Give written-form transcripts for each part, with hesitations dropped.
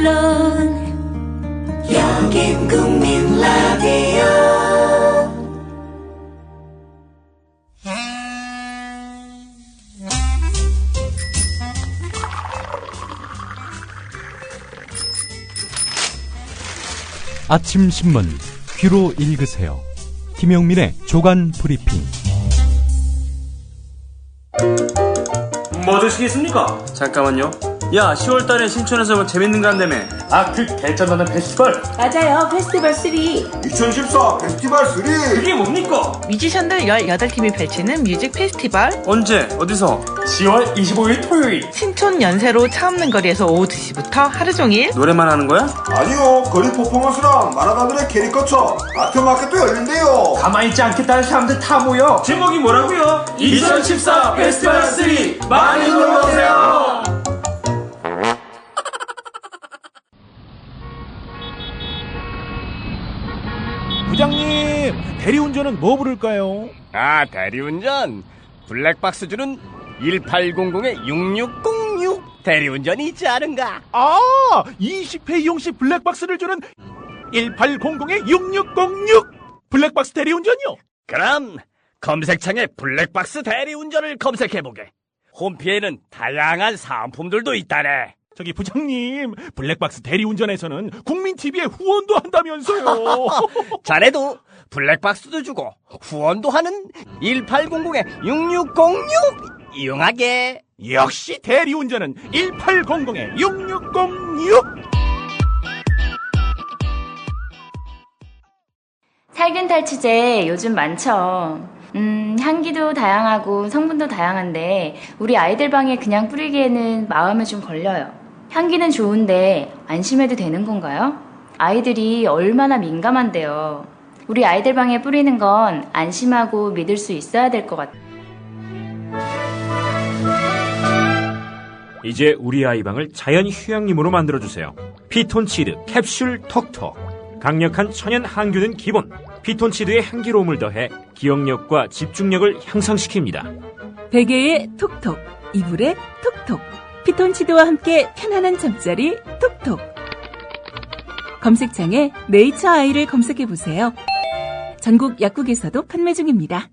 물론 여긴 국민 라디오. 아침 신문 귀로 읽으세요. 김용민의 조간 브리핑. 뭐 드시겠습니까? 잠깐만요. 야, 10월달에 신촌에서 뭐 재밌는 거 한다며. 그 개천하는 페스티벌. 맞아요. 페스티벌 3. 2014 페스티벌 3. 그게 뭡니까? 뮤지션들 18팀이 펼치는 뮤직 페스티벌. 언제? 어디서? 10월 25일 토요일. 신촌 연세로 차 없는 거리에서 오후 2시부터 하루 종일. 노래만 하는 거야? 아니요, 거리 퍼포먼스랑 만화가들의 캐릭터처 아트마켓도 열린대요. 가만히 있지 않겠다는 사람들 다 모여. 제목이 뭐라고요? 2014 페스티벌 3 많이 놀러오세요. 부장님, 대리운전은 뭐 부를까요? 대리운전 블랙박스 주는 1800-6606 대리운전이 있지 않은가? 20회 이용시 블랙박스를 주는 1800-6606 블랙박스 대리운전이요? 그럼 검색창에 블랙박스 대리운전을 검색해보게. 홈피에는 다양한 상품들도 있다네. 저기 부장님, 블랙박스 대리운전에서는 국민TV에 후원도 한다면서요. 자네도 블랙박스도 주고 후원도 하는 1800-6606 이용하게. 역시 대리운전은 1800-6606. 살균 탈취제 요즘 많죠. 향기도 다양하고 성분도 다양한데 우리 아이들 방에 그냥 뿌리기에는 마음이 좀 걸려요. 향기는 좋은데 안심해도 되는 건가요? 아이들이 얼마나 민감한데요. 우리 아이들 방에 뿌리는 건 안심하고 믿을 수 있어야 될 것 같아요. 이제 우리 아이 방을 자연 휴양림으로 만들어주세요. 피톤치드 캡슐 톡톡. 강력한 천연 항균은 기본. 피톤치드의 향기로움을 더해 기억력과 집중력을 향상시킵니다. 베개의 톡톡, 이불의 톡톡. 피톤치드와 함께 편안한 잠자리 톡톡. 검색창에 네이처 아이를 검색해보세요. 전국 약국에서도 판매 중입니다.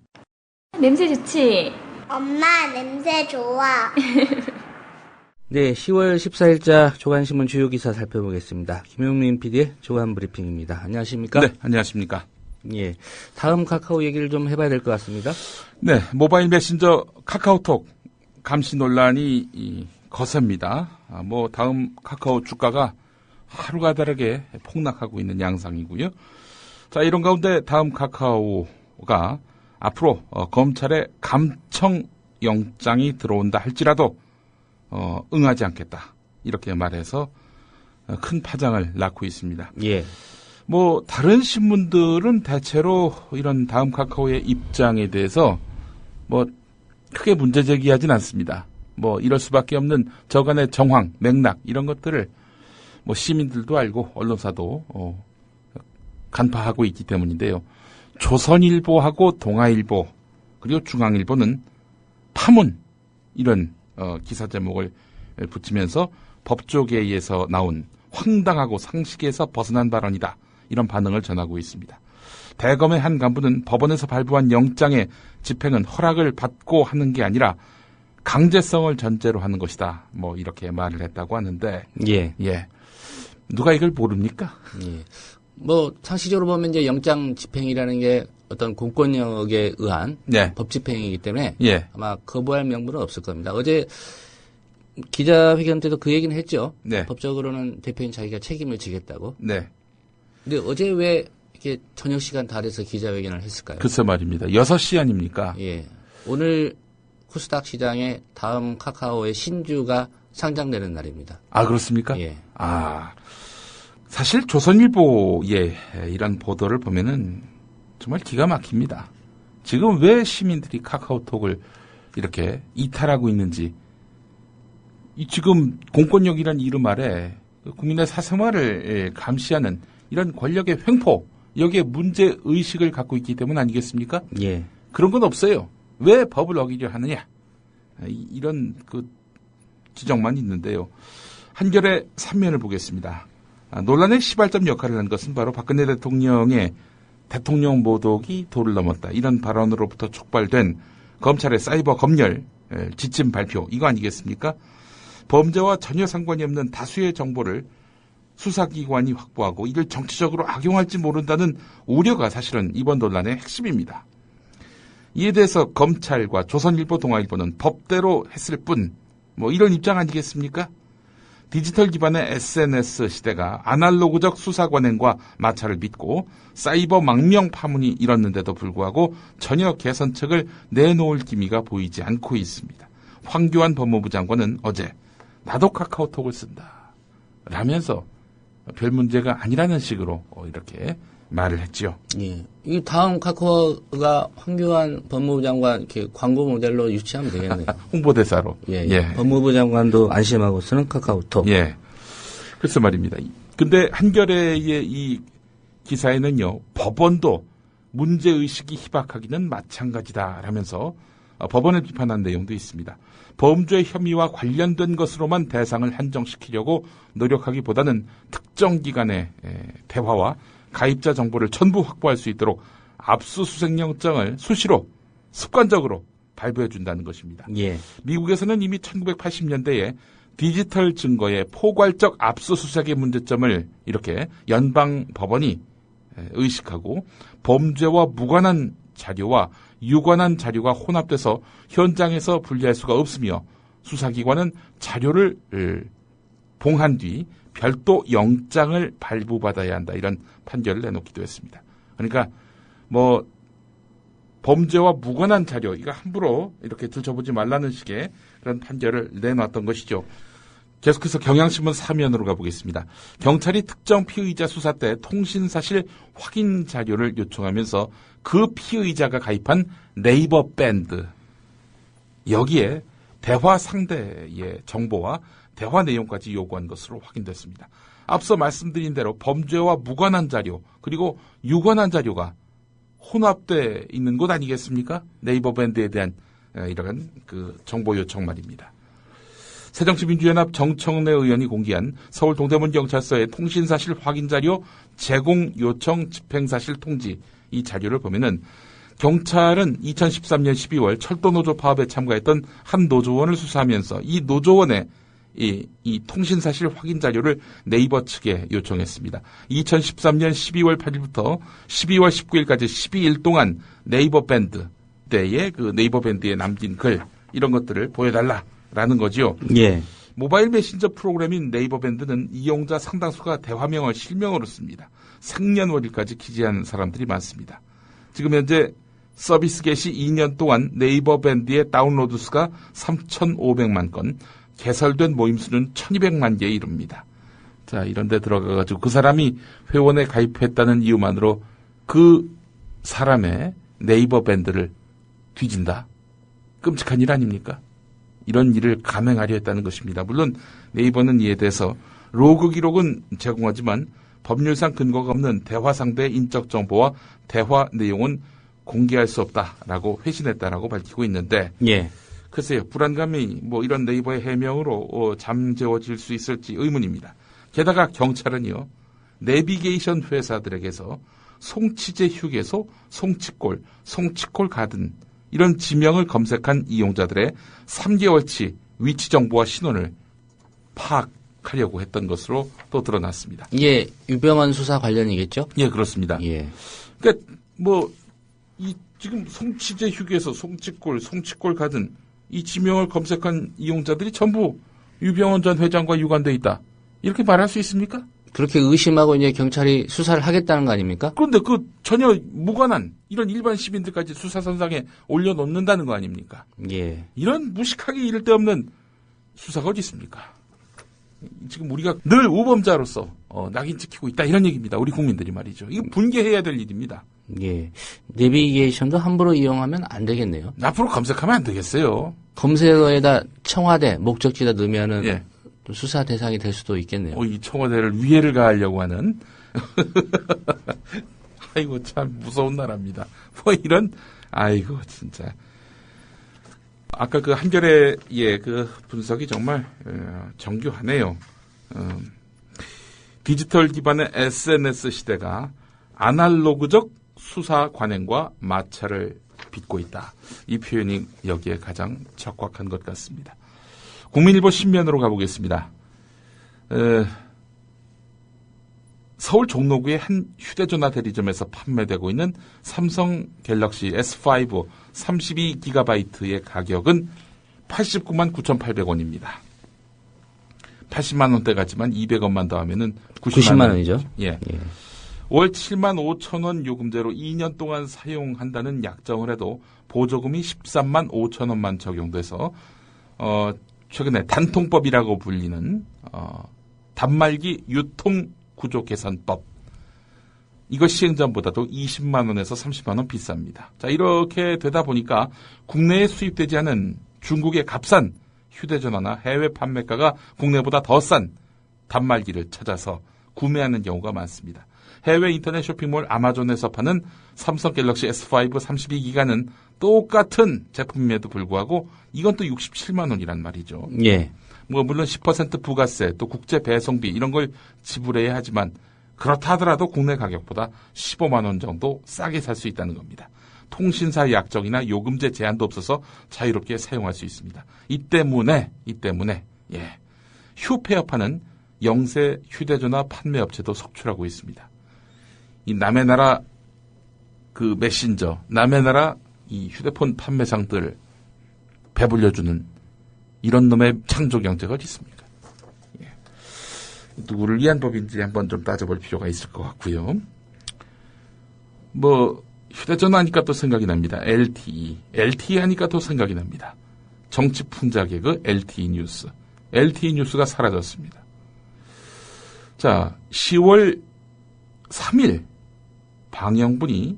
냄새 좋지? 엄마, 냄새 좋아. 네, 10월 14일자 조간신문 주요 기사 살펴보겠습니다. 김용민 PD의 조간 브리핑입니다. 안녕하십니까? 네, 안녕하십니까? 예, 다음 카카오 얘기를 좀 해봐야 될 것 같습니다. 네, 모바일 메신저 카카오톡 감시 논란이 거셉니다. 다음 카카오 주가가 하루가 다르게 폭락하고 있는 양상이고요. 자, 이런 가운데 다음 카카오가 앞으로 검찰의 감청 영장이 들어온다 할지라도 응하지 않겠다, 이렇게 말해서 큰 파장을 낳고 있습니다. 예. 다른 신문들은 대체로 이런 다음 카카오의 입장에 대해서 크게 문제 제기하진 않습니다. 이럴 수밖에 없는 저간의 정황, 맥락, 이런 것들을 시민들도 알고 언론사도 간파하고 있기 때문인데요. 조선일보하고 동아일보 그리고 중앙일보는 파문, 이런 기사 제목을 붙이면서 법조계에서 나온 황당하고 상식에서 벗어난 발언이다, 이런 반응을 전하고 있습니다. 대검의 한 간부는 법원에서 발부한 영장의 집행은 허락을 받고 하는 게 아니라 강제성을 전제로 하는 것이다, 이렇게 말을 했다고 하는데, 예. 누가 이걸 모릅니까? 예. 상식적으로 보면 이제 영장 집행이라는 게 어떤 공권력에 의한 법 집행이기 때문에 아마 거부할 명분은 없을 겁니다. 어제 기자회견 때도 그 얘기는 했죠. 법적으로는 대표인 자기가 책임을 지겠다고. 근데 어제 왜 이렇게 저녁 시간 다 돼서 기자회견을 했을까요? 글쎄 말입니다. 6시 아닙니까? 예. 오늘 코스닥 시장에 다음 카카오의 신주가 상장되는 날입니다. 아, 그렇습니까? 예. 사실 조선일보의 이런 보도를 보면은 정말 기가 막힙니다. 지금 왜 시민들이 카카오톡을 이렇게 이탈하고 있는지, 지금 공권력이라는 이름 아래 국민의 사생활을 감시하는 이런 권력의 횡포, 여기에 문제 의식을 갖고 있기 때문 아니겠습니까? 예. 그런 건 없어요. 왜 법을 어기려 하느냐, 이런 지적만 있는데요. 한결의 3면을 보겠습니다. 논란의 시발점 역할을 한 것은 바로 박근혜 대통령의 대통령 모독이 도를 넘었다. 이런 발언으로부터 촉발된 검찰의 사이버 검열 지침 발표 이거 아니겠습니까? 범죄와 전혀 상관이 없는 다수의 정보를 수사기관이 확보하고 이를 정치적으로 악용할지 모른다는 우려가 사실은 이번 논란의 핵심입니다. 이에 대해서 검찰과 조선일보, 동아일보는 법대로 했을 뿐 이런 입장 아니겠습니까? 디지털 기반의 SNS 시대가 아날로그적 수사 관행과 마찰을 믿고 사이버 망명 파문이 일었는데도 불구하고 전혀 개선책을 내놓을 기미가 보이지 않고 있습니다. 황교안 법무부 장관은 어제 나도 카카오톡을 쓴다 라면서 별 문제가 아니라는 식으로 이렇게 말을 했지요. 예. 이 다음 카카오가 황교안 법무부 장관 이렇게 광고 모델로 유치하면 되겠네요. 홍보대사로. 예, 예. 법무부 장관도 안심하고 쓰는 카카오톡. 예. 그래서 말입니다. 근데 한겨레의 이 기사에는요, 법원도 문제의식이 희박하기는 마찬가지다라면서 법원을 비판한 내용도 있습니다. 범죄 혐의와 관련된 것으로만 대상을 한정시키려고 노력하기보다는 특정 기관의 대화와 가입자 정보를 전부 확보할 수 있도록 압수수색영장을 수시로 습관적으로 발부해 준다는 것입니다. 예. 미국에서는 이미 1980년대에 디지털 증거의 포괄적 압수수색의 문제점을 이렇게 연방 법원이 의식하고 범죄와 무관한 자료와 유관한 자료가 혼합돼서 현장에서 분리할 수가 없으며 수사기관은 자료를 봉한 뒤 별도 영장을 발부받아야 한다. 이런 판결을 내놓기도 했습니다. 그러니까 범죄와 무관한 자료 이거 함부로 이렇게 들춰보지 말라는 식의 그런 판결을 내놨던 것이죠. 계속해서 경향신문 3면으로 가보겠습니다. 경찰이 특정 피의자 수사 때 통신사실 확인 자료를 요청하면서 그 피의자가 가입한 네이버 밴드 여기에 대화 상대의 정보와 대화 내용까지 요구한 것으로 확인됐습니다. 앞서 말씀드린 대로 범죄와 무관한 자료 그리고 유관한 자료가 혼합돼 있는 것 아니겠습니까? 네이버 밴드에 대한 이런 그 정보 요청 말입니다. 새정치민주연합 정청래 의원이 공개한 서울 동대문 경찰서의 통신사실 확인 자료 제공 요청 집행사실 통지 이 자료를 보면은 경찰은 2013년 12월 철도노조 파업에 참가했던 한 노조원을 수사하면서 이 노조원의 이 통신사실 확인 자료를 네이버 측에 요청했습니다. 2013년 12월 8일부터 12월 19일까지 12일 동안 네이버 밴드 때의 그 네이버 밴드에 남긴 글 이런 것들을 보여달라라는 거지요. 예. 모바일 메신저 프로그램인 네이버 밴드는 이용자 상당수가 대화명을 실명으로 씁니다. 생년월일까지 기재한 사람들이 많습니다. 지금 현재 서비스 개시 2년 동안 네이버 밴드의 다운로드 수가 3,500만 건, 개설된 모임 수는 1,200만 개에 이릅니다. 자, 이런 데 들어가가지고 그 사람이 회원에 가입했다는 이유만으로 그 사람의 네이버 밴드를 뒤진다? 끔찍한 일 아닙니까? 이런 일을 감행하려 했다는 것입니다. 물론 네이버는 이에 대해서 로그 기록은 제공하지만 법률상 근거가 없는 대화 상대의 인적 정보와 대화 내용은 공개할 수 없다라고 회신했다라고 밝히고 있는데 예. 글쎄요. 불안감이 이런 네이버의 해명으로 잠재워질 수 있을지 의문입니다. 게다가 경찰은요. 내비게이션 회사들에게서 송치제 휴게소, 송치골, 송치골 가든 이런 지명을 검색한 이용자들의 3개월치 위치 정보와 신원을 파악하려고 했던 것으로 또 드러났습니다. 이게 유병헌 수사 관련이겠죠? 예, 그렇습니다. 예. 그러니까 지금 송치제 휴게소, 송치골, 송치골 가든 이 지명을 검색한 이용자들이 전부 유병헌 전 회장과 유관돼 있다. 이렇게 말할 수 있습니까? 그렇게 의심하고 이제 경찰이 수사를 하겠다는 거 아닙니까? 그런데 그 전혀 무관한 이런 일반 시민들까지 수사선상에 올려놓는다는 거 아닙니까? 예. 이런 무식하게 이를 데 없는 수사가 어디 있습니까? 지금 우리가 늘 우범자로서 낙인 찍히고 있다 이런 얘기입니다. 우리 국민들이 말이죠. 이거 분개해야 될 일입니다. 예. 내비게이션도 함부로 이용하면 안 되겠네요. 앞으로 검색하면 안 되겠어요. 검색어에다 청와대 목적지다 넣으면은 예. 또 수사 대상이 될 수도 있겠네요. 이 청와대를 위해를 가하려고 하는 아이고 참 무서운 나라입니다. 이런 아이고 진짜 아까 그 한겨레의 그 분석이 정말 정교하네요. 디지털 기반의 SNS 시대가 아날로그적 수사 관행과 마찰을 빚고 있다. 이 표현이 여기에 가장 적확한 것 같습니다. 국민일보 신면으로 가보겠습니다. 서울 종로구의 한 휴대전화 대리점에서 판매되고 있는 삼성 갤럭시 S5 32GB의 가격은 89만 9,800원입니다. 80만 원대 같지만 200원만 더하면은 90만 원이죠. 예. 월 7만 5천 원 요금제로 2년 동안 사용한다는 약정을 해도 보조금이 13만 5천 원만 적용돼서 최근에 단통법이라고 불리는 단말기 유통 구조 개선법, 이거 시행 전보다도 20만 원에서 30만 원 비쌉니다. 자, 이렇게 되다 보니까 국내에 수입되지 않은 중국의 값싼 휴대전화나 해외 판매가가 국내보다 더 싼 단말기를 찾아서 구매하는 경우가 많습니다. 해외 인터넷 쇼핑몰 아마존에서 파는 삼성 갤럭시 S5 32기가는 똑같은 제품임에도 불구하고 이건 또 67만 원이란 말이죠. 예. 물론 10% 부가세, 또 국제 배송비 이런 걸 지불해야 하지만 그렇다 하더라도 국내 가격보다 15만 원 정도 싸게 살 수 있다는 겁니다. 통신사 약정이나 요금제 제한도 없어서 자유롭게 사용할 수 있습니다. 이 때문에 휴페어파는 영세 휴대전화 판매 업체도 속출하고 있습니다. 이 남의 나라 그 메신저, 남의 나라 이 휴대폰 판매상들 배불려주는 이런 놈의 창조 경제가 어디 있습니까? 예. 누구를 위한 법인지 한번 좀 따져볼 필요가 있을 것 같고요. 휴대전화 하니까 또 생각이 납니다. LTE 하니까 또 생각이 납니다. 정치 풍자 개그 LTE 뉴스. LTE 뉴스가 사라졌습니다. 자, 10월 3일 방영분이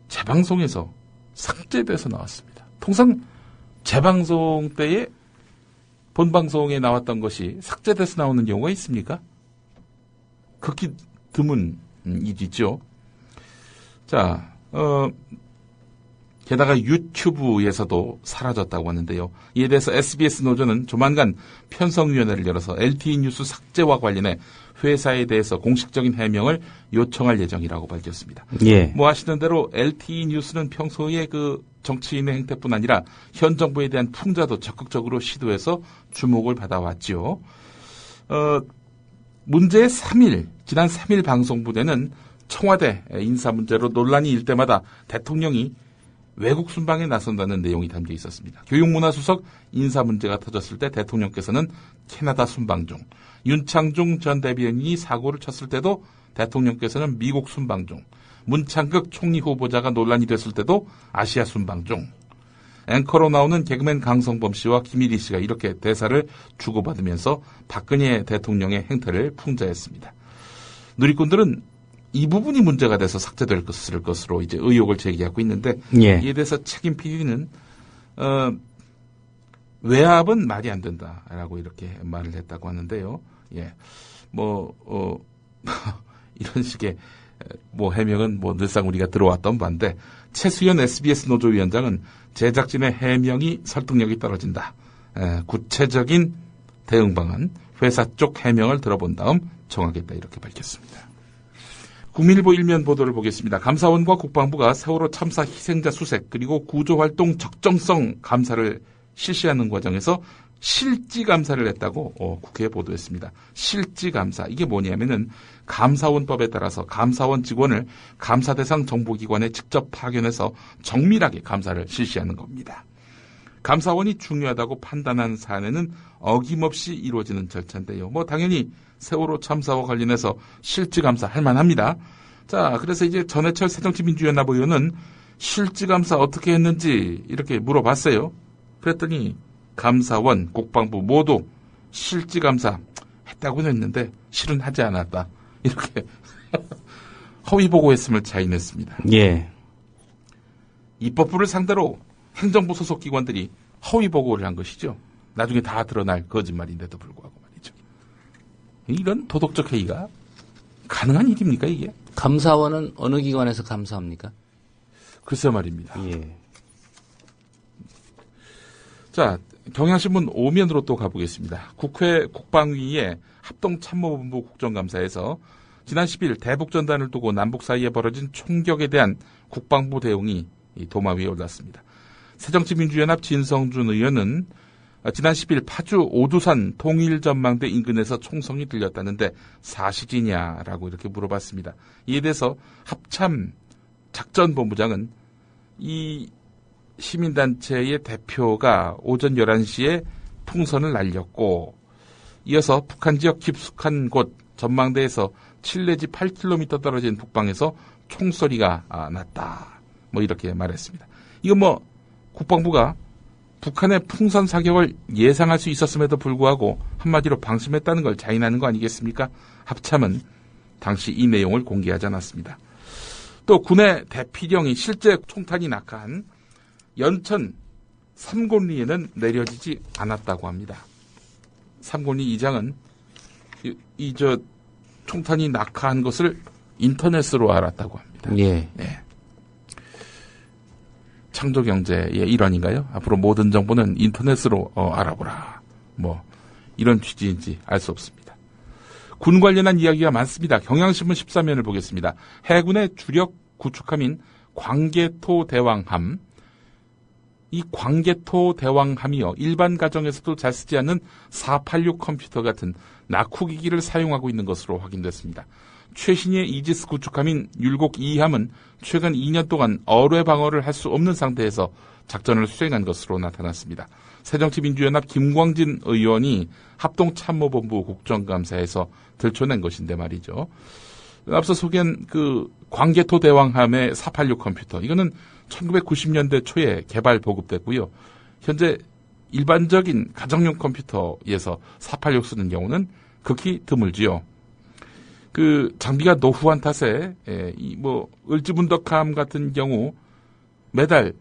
재방송에서 삭제돼서 나왔습니다. 통상 재방송 때에 본방송에 나왔던 것이 삭제돼서 나오는 경우가 있습니까? 극히 드문 일이죠. 자, 게다가 유튜브에서도 사라졌다고 하는데요. 이에 대해서 SBS 노조는 조만간 편성위원회를 열어서 LTE 뉴스 삭제와 관련해 회사에 대해서 공식적인 해명을 요청할 예정이라고 밝혔습니다. 예. 아시는 대로 LTE 뉴스는 평소에 그 정치인의 행태뿐 아니라 현 정부에 대한 풍자도 적극적으로 시도해서 주목을 받아왔죠. 문제의 지난 3일 방송부대는 청와대 인사 문제로 논란이 일 때마다 대통령이 외국 순방에 나선다는 내용이 담겨 있었습니다. 교육문화수석 인사 문제가 터졌을 때 대통령께서는 캐나다 순방 중, 윤창중 전 대변인이 사고를 쳤을 때도 대통령께서는 미국 순방 중, 문창극 총리 후보자가 논란이 됐을 때도 아시아 순방 중, 앵커로 나오는 개그맨 강성범 씨와 김일희 씨가 이렇게 대사를 주고받으면서 박근혜 대통령의 행태를 풍자했습니다. 누리꾼들은 이 부분이 문제가 돼서 삭제될 것으로 이제 의혹을 제기하고 있는데, 예. 이에 대해서 책임 PD는 외압은 말이 안 된다라고 이렇게 말을 했다고 하는데요. 예, 이런 식의 해명은 늘상 우리가 들어왔던 바인데, 최수연 SBS 노조위원장은 제작진의 해명이 설득력이 떨어진다. 구체적인 대응 방안, 회사 쪽 해명을 들어본 다음 정하겠다 이렇게 밝혔습니다. 국민일보 일면 보도를 보겠습니다. 감사원과 국방부가 세월호 참사 희생자 수색 그리고 구조활동 적정성 감사를 실시하는 과정에서 실지감사를 했다고 국회에 보도했습니다. 실지감사, 이게 뭐냐면은 감사원법에 따라서 감사원 직원을 감사 대상 정보기관에 직접 파견해서 정밀하게 감사를 실시하는 겁니다. 감사원이 중요하다고 판단한 사안에는 어김없이 이루어지는 절차인데요. 당연히 세월호 참사와 관련해서 실지감사 할 만합니다. 자, 그래서 이제 전해철 새정치민주연합 의원은 실지감사 어떻게 했는지 이렇게 물어봤어요. 그랬더니 감사원, 국방부 모두 실지감사 했다고는 했는데 실은 하지 않았다. 이렇게 허위보고했음을 자인했습니다. 예. 입법부를 상대로 행정부 소속 기관들이 허위보고를 한 것이죠. 나중에 다 드러날 거짓말인데도 불구하고 말이죠. 이런 도덕적 해이가 가능한 일입니까, 이게? 감사원은 어느 기관에서 감사합니까? 글쎄 말입니다. 예. 자, 경향신문 5면으로 또 가보겠습니다. 국회 국방위의 합동참모본부 국정감사에서 지난 10일 대북전단을 두고 남북 사이에 벌어진 총격에 대한 국방부 대응이 도마 위에 올랐습니다. 새정치민주연합 진성준 의원은 지난 10일 파주 오두산 통일전망대 인근에서 총성이 들렸다는데 사실이냐라고 이렇게 물어봤습니다. 이에 대해서 합참 작전본부장은 이 시민단체의 대표가 오전 11시에 풍선을 날렸고 이어서 북한 지역 깊숙한 곳 전망대에서 7 내지 8km 떨어진 북방에서 총소리가 났다. 뭐 이렇게 말했습니다. 이건 국방부가 북한의 풍선 사격을 예상할 수 있었음에도 불구하고 한마디로 방심했다는 걸 자인하는 거 아니겠습니까? 합참은 당시 이 내용을 공개하지 않았습니다. 또 군의 대피령이 실제 총탄이 낙하한 연천 삼곤리에는 내려지지 않았다고 합니다. 삼곤리 이장은 총탄이 낙하한 것을 인터넷으로 알았다고 합니다. 예. 네. 창조경제의 일환인가요? 앞으로 모든 정보는 인터넷으로 알아보라. 이런 취지인지 알 수 없습니다. 군 관련한 이야기가 많습니다. 경향신문 14면을 보겠습니다. 해군의 주력 구축함인 광개토 대왕함. 이 광개토 대왕함이요. 일반 가정에서도 잘 쓰지 않는 486 컴퓨터 같은 낙후기기를 사용하고 있는 것으로 확인됐습니다. 최신의 이지스 구축함인 율곡 2함은 최근 2년 동안 어뢰 방어를 할 수 없는 상태에서 작전을 수행한 것으로 나타났습니다. 새정치민주연합 김광진 의원이 합동참모본부 국정감사에서 들춰낸 것인데 말이죠. 앞서 소개한 광개토 대왕함의 486 컴퓨터, 이거는 1990년대 초에 개발 보급됐고요. 현재 일반적인 가정용 컴퓨터에서 486 쓰는 경우는 극히 드물지요. 장비가 노후한 탓에 을지문덕함 같은 경우 매달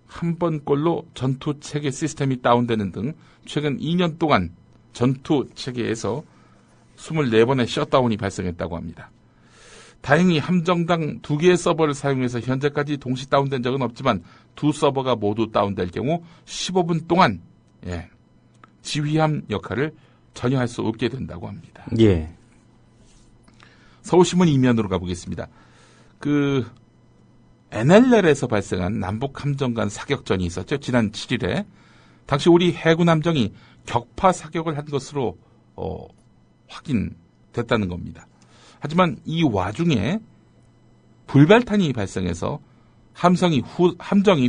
한 번꼴로 전투 체계 시스템이 다운되는 등 최근 2년 동안 전투 체계에서 24번의 셧다운이 발생했다고 합니다. 다행히 함정당 2개의 서버를 사용해서 현재까지 동시 다운된 적은 없지만 두 서버가 모두 다운될 경우 15분 동안 지휘함 역할을 전혀 할 수 없게 된다고 합니다. 예. 서울신문 2면으로 가보겠습니다. NLL에서 발생한 남북 함정 간 사격전이 있었죠. 지난 7일에. 당시 우리 해군 함정이 격파 사격을 한 것으로 확인됐다는 겁니다. 하지만 이 와중에 불발탄이 발생해서 함정이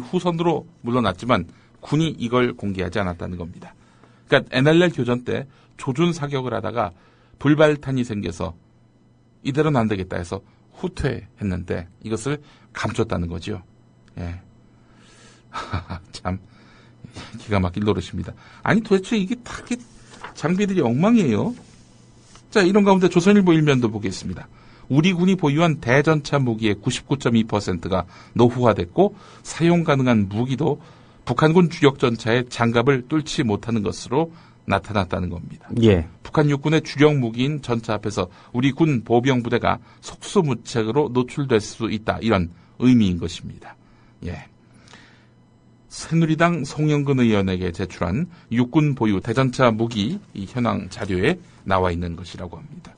후선으로 물러났지만 군이 이걸 공개하지 않았다는 겁니다. 그러니까 NLL 교전 때 조준 사격을 하다가 불발탄이 생겨서 이대로는 안 되겠다 해서 후퇴했는데 이것을 감췄다는 거죠. 예. 참 기가 막힐 노릇입니다. 아니 도대체 이게 다 장비들이 엉망이에요. 자, 이런 가운데 조선일보 1면도 보겠습니다. 우리 군이 보유한 대전차 무기의 99.2%가 노후화됐고 사용 가능한 무기도 북한군 주력 전차의 장갑을 뚫지 못하는 것으로 나타났다는 겁니다. 예. 북한 육군의 주력 무기인 전차 앞에서 우리 군 보병 부대가 속수무책으로 노출될 수 있다. 이런 의미인 것입니다. 예. 새누리당 송영근 의원에게 제출한 육군 보유 대전차 무기 이 현황 자료에 나와 있는 것이라고 합니다.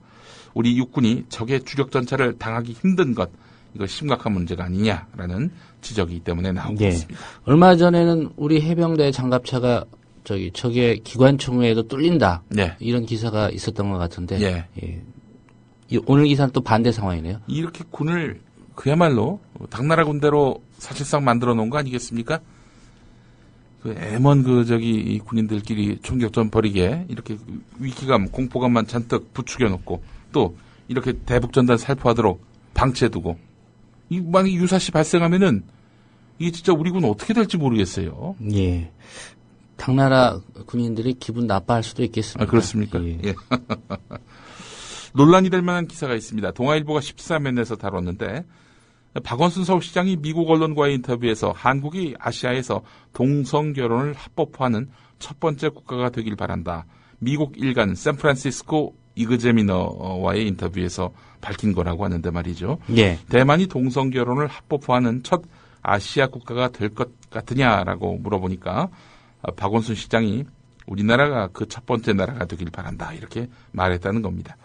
우리 육군이 적의 주력 전차를 당하기 힘든 것, 이거 심각한 문제가 아니냐라는 지적이기 때문에 나오고 있습니다. 얼마 전에는 우리 해병대 장갑차가 적의 기관총에도 뚫린다. 네. 이런 기사가 있었던 것 같은데. 예. 예. 오늘 기사는 또 반대 상황이네요. 이렇게 군을 그야말로 당나라 군대로 사실상 만들어 놓은 거 아니겠습니까? 이 군인들끼리 총격전 벌이게 이렇게 위기감, 공포감만 잔뜩 부추겨 놓고 또 이렇게 대북전단 살포하도록 방치해두고 만약에 유사시 발생하면은 이게 진짜 우리 군 어떻게 될지 모르겠어요. 예. 당나라 군인들이 기분 나빠할 수도 있겠습니다. 아, 그렇습니까? 예. 예. 논란이 될 만한 기사가 있습니다. 동아일보가 14면에서 다뤘는데 박원순 서울시장이 미국 언론과의 인터뷰에서 한국이 아시아에서 동성결혼을 합법화하는 첫 번째 국가가 되길 바란다. 미국 일간 샌프란시스코 이그제미너와의 인터뷰에서 밝힌 거라고 하는데 말이죠. 예. 대만이 동성결혼을 합법화하는 첫 아시아 국가가 될 것 같으냐라고 물어보니까 박원순 시장이 우리나라가 그 첫 번째 나라가 되길 바란다 이렇게 말했다는 겁니다.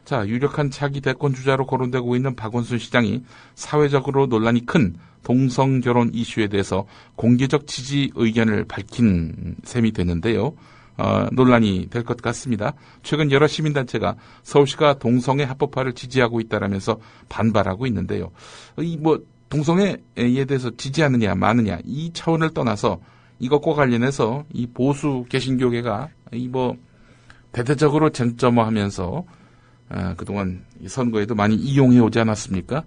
자, 유력한 차기 대권 주자로 거론되고 있는 박원순 시장이 사회적으로 논란이 큰 동성결혼 이슈에 대해서 공개적 지지 의견을 밝힌 셈이 되는데요. 논란이 될 것 같습니다. 최근 여러 시민단체가 서울시가 동성애 합법화를 지지하고 있다라면서 반발하고 있는데요. 동성애에 대해서 지지하느냐 마느냐 이 차원을 떠나서 이것과 관련해서 이 보수 개신교계가 대대적으로 쟁점화하면서 그동안 선거에도 많이 이용해 오지 않았습니까?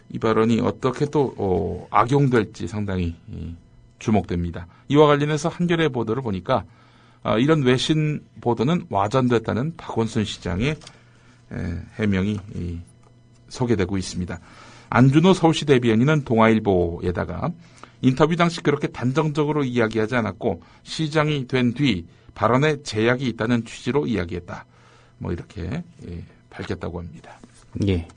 이 발언이 어떻게 또 악용될지 상당히 주목됩니다. 이와 관련해서 한겨레 보도를 보니까 이런 외신 보도는 와전됐다는 박원순 시장의 해명이 소개되고 있습니다. 안준호 서울시 대변인은 동아일보에다가 인터뷰 당시 그렇게 단정적으로 이야기하지 않았고 시장이 된 뒤 발언에 제약이 있다는 취지로 이야기했다. 이렇게 밝혔다고 합니다. 예.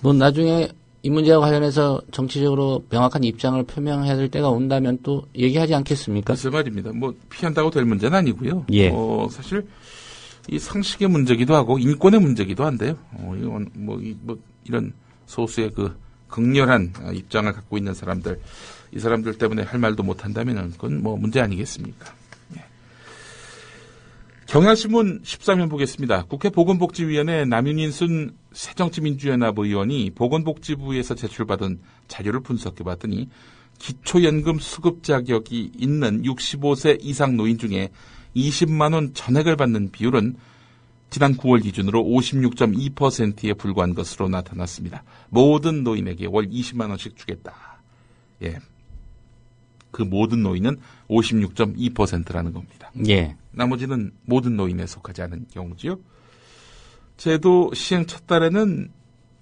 나중에 이 문제와 관련해서 정치적으로 명확한 입장을 표명해야 될 때가 온다면 또 얘기하지 않겠습니까? 글쎄 말입니다. 피한다고 될 문제는 아니고요. 예. 사실 이 상식의 문제기도 하고 인권의 문제기도 한데요. 이건 이런 소수의 그 극렬한 입장을 갖고 있는 사람들, 이 사람들 때문에 할 말도 못 한다면은 그건 문제 아니겠습니까? 예. 경향신문 13면 보겠습니다. 국회 보건복지위원회 남윤인순 새정치민주연합 의원이 보건복지부에서 제출받은 자료를 분석해봤더니 기초연금 수급 자격이 있는 65세 이상 노인 중에 20만 원 전액을 받는 비율은 지난 9월 기준으로 56.2%에 불과한 것으로 나타났습니다. 모든 노인에게 월 20만 원씩 주겠다. 예. 그 모든 노인은 56.2%라는 겁니다. 예. 나머지는 모든 노인에 속하지 않은 경우지요. 제도 시행 첫 달에는,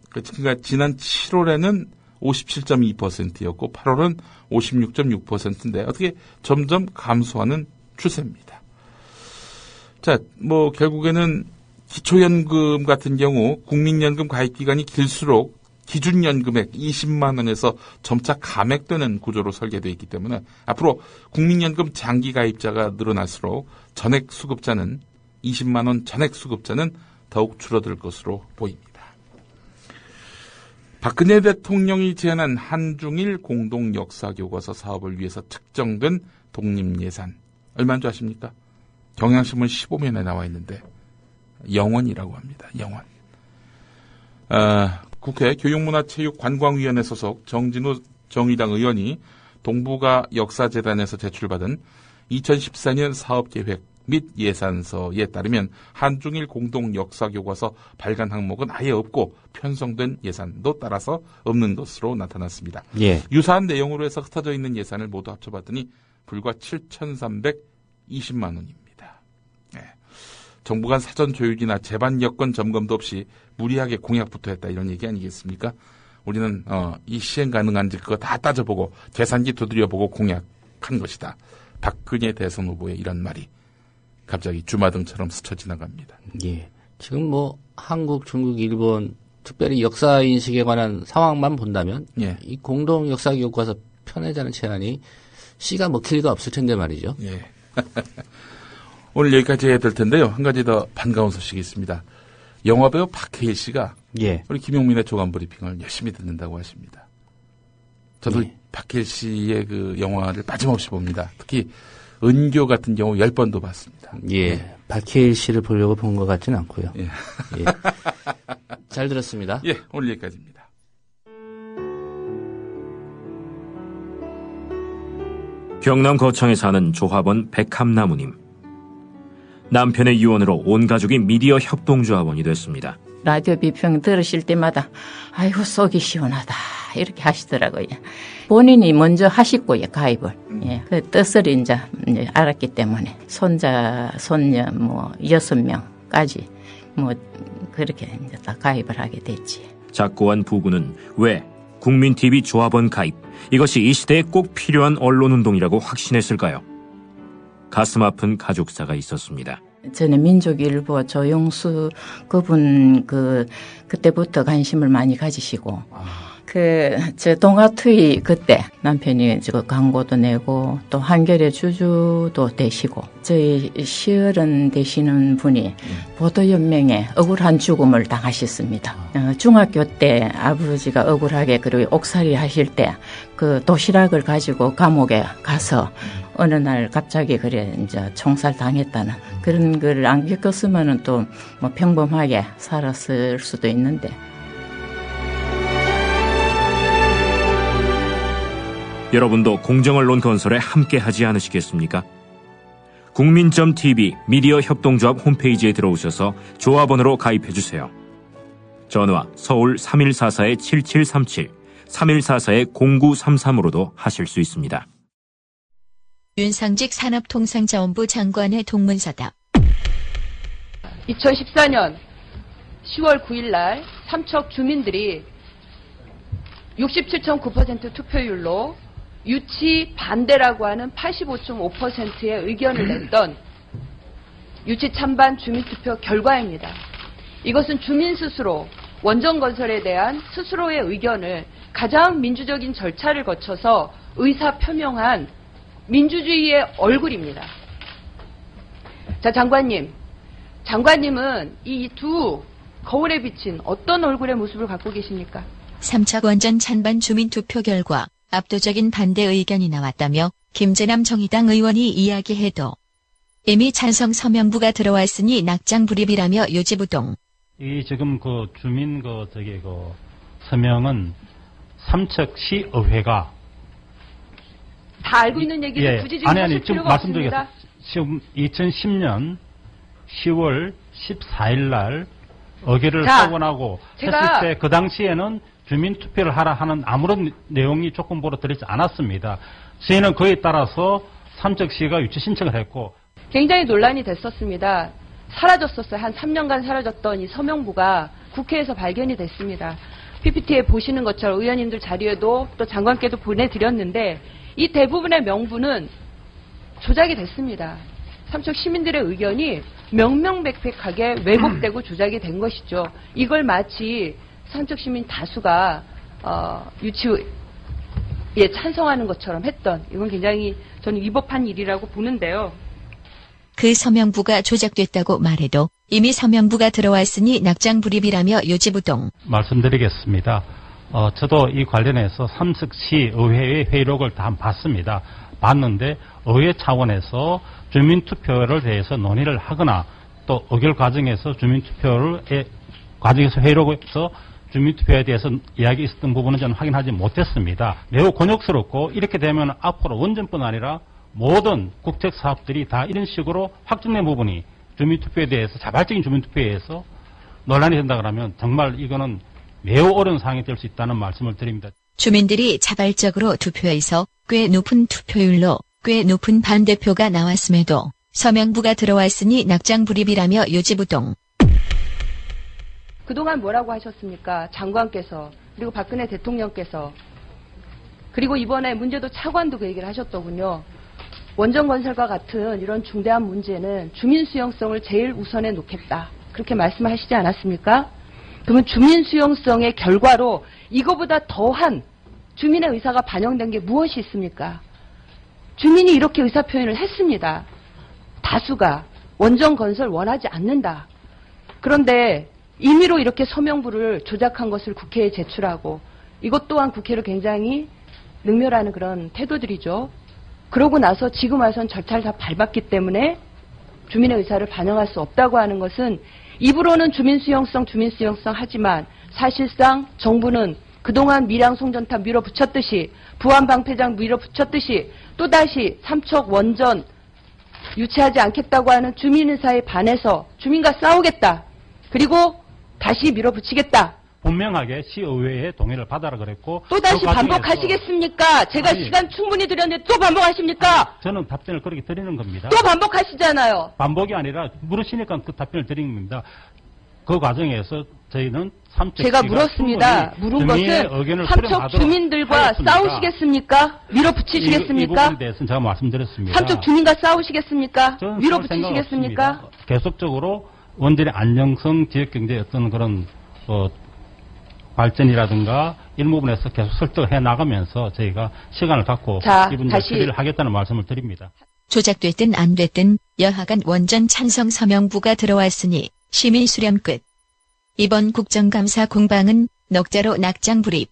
그러니까 지난 7월에는 57.2%였고 8월은 56.6%인데 어떻게 점점 감소하는 추세입니다. 자, 결국에는 기초연금 같은 경우 국민연금 가입기간이 길수록 기준연금액 20만 원에서 점차 감액되는 구조로 설계되어 있기 때문에 앞으로 국민연금 장기 가입자가 늘어날수록 전액 수급자는 20만 원 전액 수급자는 더욱 줄어들 것으로 보입니다. 박근혜 대통령이 제안한 한중일 공동 역사교과서 사업을 위해서 측정된 독립예산 얼마인 줄 아십니까? 경향신문 15면에 나와 있는데 0원이라고 합니다. 0원. 국회 교육문화체육관광위원회 소속 정진우 정의당 의원이 동북아 역사재단에서 제출받은 2014년 사업계획 및 예산서에 따르면 한중일 공동 역사교과서 발간 항목은 아예 없고 편성된 예산도 따라서 없는 것으로 나타났습니다. 예. 유사한 내용으로 해서 흩어져 있는 예산을 모두 합쳐봤더니 불과 7,320만 원입니다. 네. 정부 간 사전 조율이나 재반 여건 점검도 없이 무리하게 공약부터 했다 이런 얘기 아니겠습니까? 우리는 이 시행 가능한지 그거 다 따져보고 계산기 두드려보고 공약한 것이다. 박근혜 대선 후보의 이런 말이 갑자기 주마등처럼 스쳐 지나갑니다. 예. 지금 한국, 중국, 일본 특별히 역사 인식에 관한 상황만 본다면 예. 이 공동 역사 교과서 편애자는 제안이 씨가 먹힐 리가 없을 텐데 말이죠. 예. 오늘 여기까지 해야 될 텐데요. 한 가지 더 반가운 소식이 있습니다. 영화배우 박해일 씨가 예. 우리 김용민의 조간 브리핑을 열심히 듣는다고 하십니다. 저도 예. 박해일 씨의 그 영화를 빠짐없이 봅니다. 특히 은교 같은 경우 10번도 봤습니다. 예. 네. 박해일 씨를 보려고 본 것 같지는 않고요. 예. 예. 잘 들었습니다. 예, 오늘 여기까지입니다. 경남 거창에 사는 조합원 백함나무님. 남편의 유언으로 온 가족이 미디어 협동조합원이 됐습니다. 라디오 비평 들으실 때마다 아이고 속이 시원하다 이렇게 하시더라고요. 본인이 먼저 하시고요 가입을. 예, 그 뜻을 이제 알았기 때문에 손자, 손녀 6명까지 그렇게 이제 다 가입을 하게 됐지. 작고한 부부는 왜 국민TV 조합원 가입 이것이 이 시대에 꼭 필요한 언론운동이라고 확신했을까요? 가슴 아픈 가족사가 있었습니다. 저는 민족일보 조용수 그분 그때부터 관심을 많이 가지시고 저 동아투이 그때 남편이 저 광고도 내고 또 한겨레 주주도 되시고 저희 시어른 되시는 분이 보도연맹에 억울한 죽음을 당하셨습니다. 중학교 때 아버지가 억울하게 그리고 옥살이 하실 때 그 도시락을 가지고 감옥에 가서 어느 날 갑자기 그래 이제 총살 당했다는 그런 걸 안 겪었으면은 또 뭐 평범하게 살았을 수도 있는데. 여러분도 공정언론 건설에 함께하지 않으시겠습니까? 국민.tv 미디어 협동조합 홈페이지에 들어오셔서 조합원으로 가입해주세요. 전화 서울 3144-7737, 3144-0933으로도 하실 수 있습니다. 윤상직 산업통상자원부 장관의 동문서답. 2014년 10월 9일 날 삼척 주민들이 67.9% 투표율로 유치 반대라고 하는 85.5%의 의견을 냈던 유치 찬반 주민투표 결과입니다. 이것은 주민 스스로 원전건설에 대한 스스로의 의견을 가장 민주적인 절차를 거쳐서 의사 표명한 민주주의의 얼굴입니다. 자, 장관님은 이 두 거울에 비친 어떤 얼굴의 모습을 갖고 계십니까? 삼척 원전 찬반 주민투표 결과 압도적인 반대 의견이 나왔다며 김재남 정의당 의원이 이야기해도 이미 찬성 서명부가 들어왔으니 낙장불입이라며 요지부동. 이 지금 그 주민 서명은 삼척시의회가 다 알고 있는 얘기를 굳이 지금 하실 필요가 없습니다. 지금 2010년 10월 14일 날 의결을 하고 했을 때 그 당시에는 주민투표를 하라 하는 아무런 내용이 조건부로 들어있지 않았습니다. 저희는 그에 따라서 삼척시가 유치 신청을 했고 굉장히 논란이 됐었습니다. 사라졌었어요. 한 3년간 사라졌던 이 서명부가 국회에서 발견이 됐습니다. PPT에 보시는 것처럼 의원님들 자리에도 또 장관께도 보내드렸는데 이 대부분의 명부는 조작이 됐습니다. 삼척 시민들의 의견이 명명백백하게 왜곡되고 조작이 된 것이죠. 이걸 마치 삼척 시민 다수가 유치에 찬성하는 것처럼 했던 이건 굉장히 저는 위법한 일이라고 보는데요. 그 서명부가 조작됐다고 말해도 이미 서명부가 들어왔으니 낙장불입이라며 요지부동. 말씀드리겠습니다. 저도 이 관련해서 삼척시 의회의 회의록을 다 봤습니다. 봤는데 의회 차원에서 주민투표를 대해서 논의를 하거나 또 의결 과정에서 과정에서 회의록에서 주민투표에 대해서 이야기 있었던 부분은 저는 확인하지 못했습니다. 매우 곤욕스럽고 이렇게 되면 앞으로 원전뿐 아니라 모든 국책 사업들이 다 이런 식으로 확정된 부분이 주민투표에 대해서 자발적인 주민투표에 의해서 논란이 된다 그러면 정말 이거는 매우 어려운 상황이 될 수 있다는 말씀을 드립니다. 주민들이 자발적으로 투표해서 꽤 높은 투표율로 꽤 높은 반대표가 나왔음에도 서명부가 들어왔으니 낙장불입이라며 요지부동. 그동안 뭐라고 하셨습니까? 장관께서 그리고 박근혜 대통령께서 그리고 이번에 문제도 차관도 그 얘기를 하셨더군요. 원전건설과 같은 이런 중대한 문제는 주민 수용성을 제일 우선에 놓겠다. 그렇게 말씀하시지 않았습니까? 그러면 주민 수용성의 결과로 이거보다 더한 주민의 의사가 반영된 게 무엇이 있습니까? 주민이 이렇게 의사표현을 했습니다. 다수가 원전건설 원하지 않는다. 그런데 임의로 이렇게 서명부를 조작한 것을 국회에 제출하고 이것 또한 국회를 굉장히 능멸하는 그런 태도들이죠. 그러고 나서 지금 와선 절차를 다 밟았기 때문에 주민의 의사를 반영할 수 없다고 하는 것은 입으로는 주민 수용성 하지만 사실상 정부는 그동안 밀양 송전탑 밀어붙였듯이 부안 방패장 밀어붙였듯이 또다시 삼척 원전 유치하지 않겠다고 하는 주민 의사에 반해서 주민과 싸우겠다. 그리고 다시 밀어붙이겠다. 분명하게 시의회의 동의를 받아라 그랬고 또다시 반복하시겠습니까? 제가 시간 충분히 드렸는데 또 반복하십니까? 저는 답변을 그렇게 드리는 겁니다. 또 반복하시잖아요. 반복이 아니라 물으시니까 그 답변을 드리는 겁니다. 그 과정에서 저희는 제가 물었습니다. 물은 것은 삼척 주민들과 하였습니다. 싸우시겠습니까? 밀어붙이시겠습니까? 이 부분에 대해서는 제가 말씀드렸습니다. 삼척 주민과 싸우시겠습니까? 밀어붙이시겠습니까? 계속적으로 원전의 안정성, 지역경제의 어떤 그런 발전이라든가 이런 부분에서 계속 설득해 나가면서 저희가 시간을 갖고 이분들 처리를 하겠다는 말씀을 드립니다. 조작됐든 안 됐든 여하간 원전 찬성 서명부가 들어왔으니 시민 수렴 끝. 이번 국정감사 공방은 넉자로 낙장 불입.